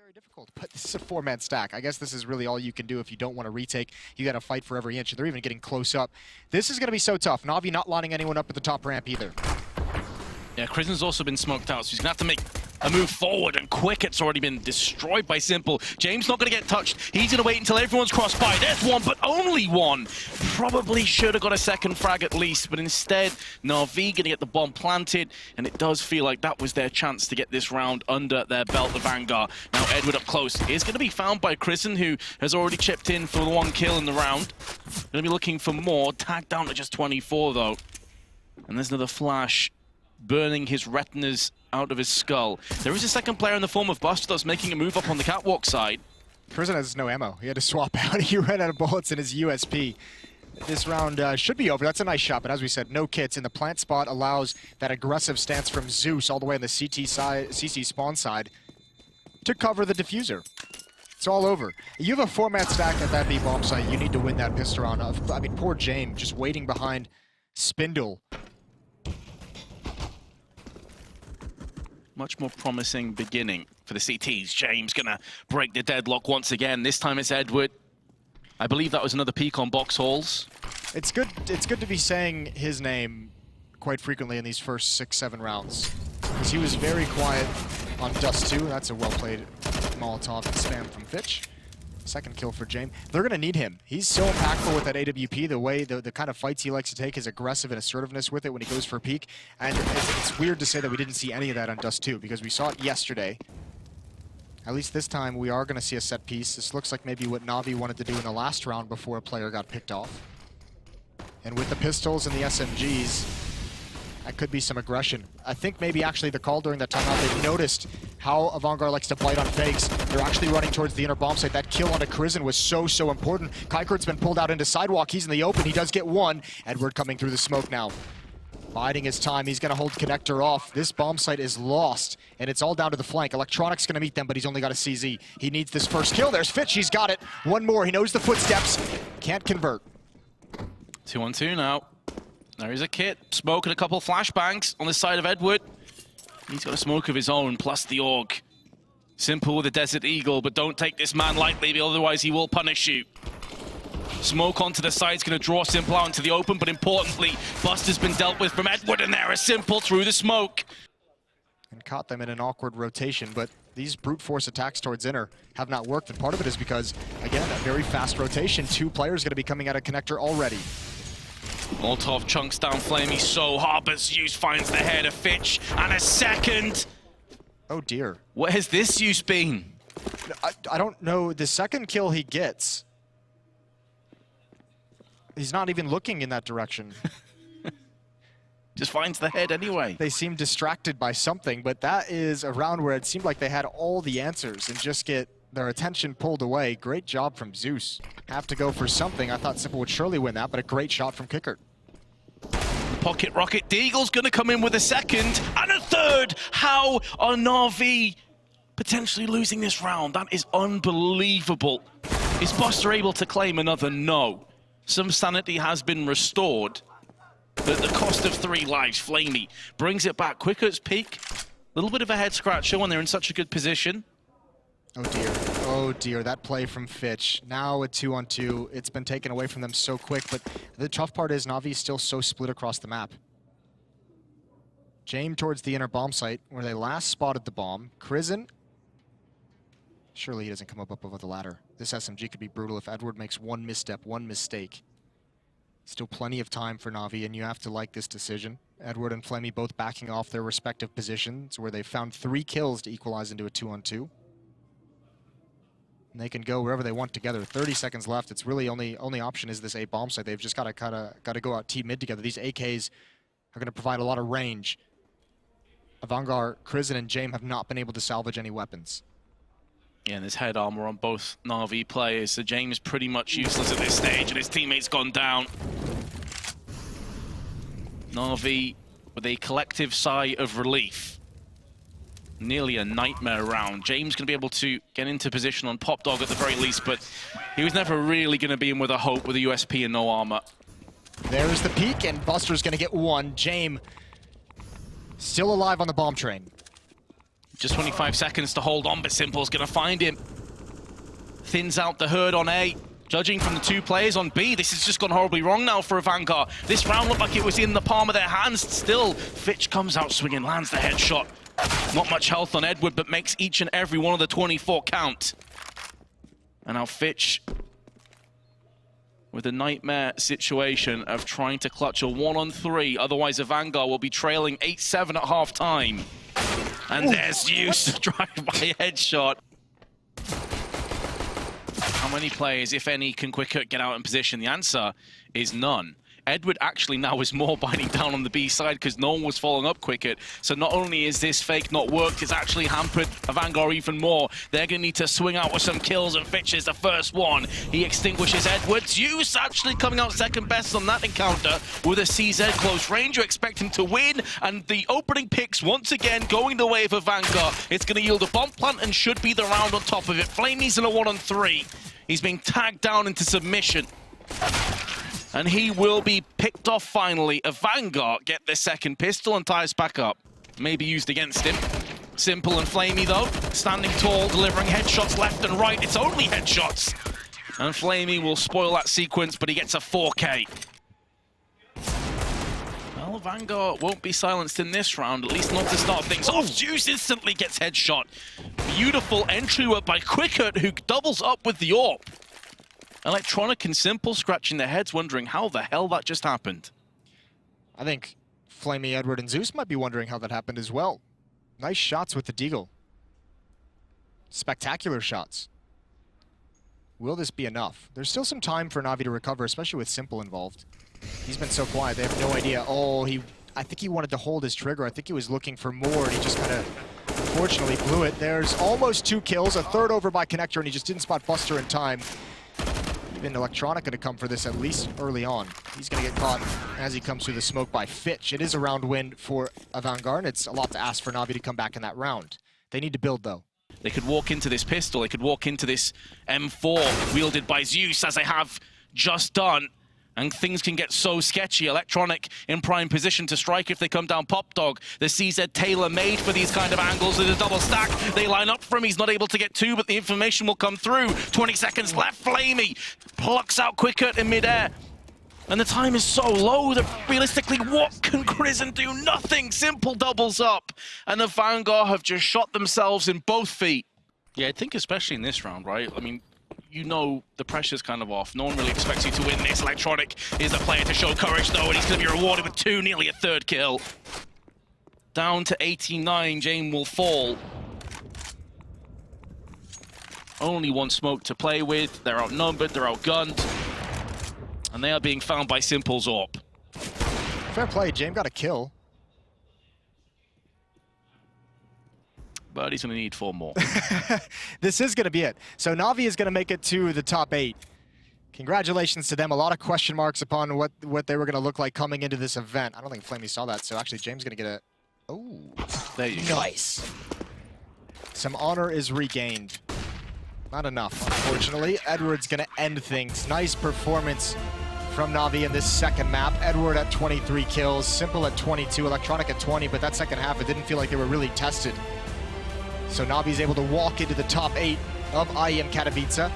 very difficult, but this is a four-man stack. I guess this is really all you can do if you don't want to retake. You got to fight for every inch. They're even getting close up. This is going to be so tough. NaVi not lining anyone up at the top ramp either. Yeah, Krisen's also been smoked out, so he's going to have to make a move forward, and quick. It's already been destroyed by Simple. James not going to get touched. He's going to wait until everyone's crossed by. There's one, but only one. Probably should have got a second frag at least, but instead, NaVi going to get the bomb planted, and it does feel like that was their chance to get this round under their belt, the AVANGAR. Now Edward up close is going to be found by Krisen, who has already chipped in for the one kill in the round. Going to be looking for more. Tagged down to just 24, though. And there's another flash, burning his retinas out of his skull. There is a second player in the form of Buster that's making a move up on the catwalk side. Krisen has no ammo. He had to swap out. He ran out of bullets in his USP. This round should be over. That's a nice shot, but as we said, no kits. And the plant spot allows that aggressive stance from Zeus all the way on the CT side, CC spawn side to cover the diffuser. It's all over. You have a four-man stack at that B bomb site. You need to win that pistol round. I mean, poor James just waiting behind Spindle. Much more promising beginning for the CTs. James gonna break the deadlock once again. This time it's Edward. I believe that was another peek on box halls. It's good to be saying his name quite frequently in these first 6-7 rounds, because he was very quiet on Dust 2. That's a well-played Molotov and spam from Fitch. Second kill for James. They're going to need him. He's so impactful with that AWP, the way, the kind of fights he likes to take, his aggressive and assertiveness with it when he goes for a peek. And it's weird to say that we didn't see any of that on Dust 2, because we saw it yesterday. At least this time, we are going to see a set piece. This looks like maybe what NaVi wanted to do in the last round before a player got picked off. And with the pistols and the SMGs, that could be some aggression. I think maybe actually the call during that timeout, they noticed how AVANGAR likes to bite on fakes. They're actually running towards the inner bomb site. That kill onto Krisen was so important. Kuikert's been pulled out into sidewalk. He's in the open. He does get one. Edward coming through the smoke now. Biding his time. He's going to hold connector off. This bomb site is lost, and it's all down to the flank. Electronic's going to meet them, but he's only got a CZ. He needs this first kill. There's Fitch. He's got it. One more. He knows the footsteps. Can't convert. 2-on-2 now. There is a kit. Smoke and a couple flashbangs on the side of Edward. He's got a smoke of his own, plus the AUG. Simple with a Desert Eagle, but don't take this man lightly, otherwise he will punish you. Smoke onto the side is going to draw Simple out into the open, but importantly, Buster's been dealt with from Edward, and there is Simple through the smoke. And caught them in an awkward rotation, but these brute force attacks towards inner have not worked, and part of it is because, again, a very fast rotation. Two players going to be coming out of connector already. Molotov chunks down Flamey so hard, but Zeus finds the head of Fitch, and a second. Oh dear. Where has this Zeus been? I don't know. The second kill he gets, he's not even looking in that direction. Just finds the head anyway. They seem distracted by something, but that is a round where it seemed like they had all the answers and just get their attention pulled away. Great job from Zeus. Have to go for something. I thought Simple would surely win that, but a great shot from Kuikert. The pocket rocket. Deagle's going to come in with a second and a third. How are NaVi potentially losing this round? That is unbelievable. Is Buster able to claim another? No. Some sanity has been restored, but at the cost of 3 lives. Flamey brings it back. Kuikert's peak. A little bit of a head scratcher when they're in such a good position. Oh dear, oh dear, that play from Fitch. Now a 2-on-2, it's been taken away from them so quick, but the tough part is NaVi is still so split across the map. James towards the inner bomb site, where they last spotted the bomb. Krisen, surely he doesn't come up over the ladder. This SMG could be brutal if Edward makes one misstep, one mistake. Still plenty of time for NaVi, and you have to like this decision. Edward and Flamey both backing off their respective positions, where they found 3 kills to equalize into a 2-on-2. And they can go wherever they want together. 30 seconds left. It's really only option is this A bomb site. They've just got to go out T-mid together. These AKs are going to provide a lot of range. AVANGAR, Krisen, and James have not been able to salvage any weapons. Yeah, and there's head armor on both NaVi players, so James pretty much useless at this stage, and his teammate's gone down. NaVi with a collective sigh of relief. Nearly a nightmare round. James going to be able to get into position on Pop Dog at the very least, but he was never really going to be in with a hope with a USP and no armor. There's the peak, and Buster's going to get one. James still alive on the bomb train. Just 25 seconds to hold on, but Simple's gonna find him. Thins out the herd on A. Judging from the 2 players on B, this has just gone horribly wrong now for AVANGAR. This round looked like it was in the palm of their hands. Still, Fitch comes out swinging, lands the headshot. Not much health on Edward, but makes each and every one of the 24 count. And now Fitch with a nightmare situation of trying to clutch a 1-on-3. Otherwise, AVANGAR will be trailing 8-7 at half-time. And there's Zeus, drive-by headshot. How many players, if any, can quicker get out in position? The answer is none. Edward actually now is more binding down on the B side because no one was following up Quicket. So not only is this fake not worked, it's actually hampered AVANGAR even more. They're going to need to swing out with some kills, and Fitch is the first one. He extinguishes Edward. Zeus actually coming out second best on that encounter with a CZ close range. You expect him to win, and the opening picks once again going the way of AVANGAR. It's going to yield a bomb plant and should be the round on top of it. Flamey's in a 1-on-3. He's being tagged down into submission. And he will be picked off finally. AVANGAR get their second pistol and ties back up. Maybe used against him. Simple and Flamey though, standing tall, delivering headshots left and right. It's only headshots. And Flamey will spoil that sequence, but he gets a 4K. Well, AVANGAR won't be silenced in this round, at least not to start things off. Zeus instantly gets headshot. Beautiful entry work by Quicket, who doubles up with the AWP. Electronic and Simple scratching their heads, wondering how the hell that just happened. I think Flamey, Edward, and Zeus might be wondering how that happened as well. Nice shots with the Deagle. Spectacular shots. Will this be enough? There's still some time for NaVi to recover, especially with Simple involved. He's been so quiet, they have no idea. Oh, I think he wanted to hold his trigger. I think he was looking for more, and he just kind of, unfortunately, blew it. There's almost 2 kills, a third over by Connector, and he just didn't spot Buster in time. Even Electronic going to come for this at least early on. He's going to get caught as he comes through the smoke by Fitch. It is a round win for AVANGAR, and it's a lot to ask for NaVi to come back in that round. They need to build, though. They could walk into this pistol. They could walk into this M4 wielded by Zeus, as they have just done. And things can get so sketchy. Electronic in prime position to strike if they come down Pop Dog. The CZ tailor-made for these kind of angles with a double stack. They line up for him. He's not able to get 2, but the information will come through. 20 seconds left. Flamey plucks out Quicket in midair. And the time is so low that realistically, what can Crizzen do? Nothing. Simple doubles up. And the AVANGAR have just shot themselves in both feet. Yeah, I think especially in this round, right? I mean, you know the pressure's kind of off. No one really expects you to win this. Electronic is the player to show courage, though, and he's going to be rewarded with 2, nearly a 3rd kill. Down to 89, Jame will fall. Only 1 smoke to play with. They're outnumbered, they're outgunned. And they are being found by Simple's AWP. Fair play, Jame got a kill. But he's going to need 4 more. This is going to be it. So NaVi is going to make it to the top 8. Congratulations to them. A lot of question marks upon what they were going to look like coming into this event. I don't think Flamey saw that, so actually James going to get a... Oh, there you go. Nice. Some honor is regained. Not enough, unfortunately. Edward's going to end things. Nice performance from NaVi in this second map. Edward at 23 kills, Simple at 22, Electronic at 20, but that second half, it didn't feel like they were really tested. So NaVi's able to walk into the top 8 of IEM Katowice.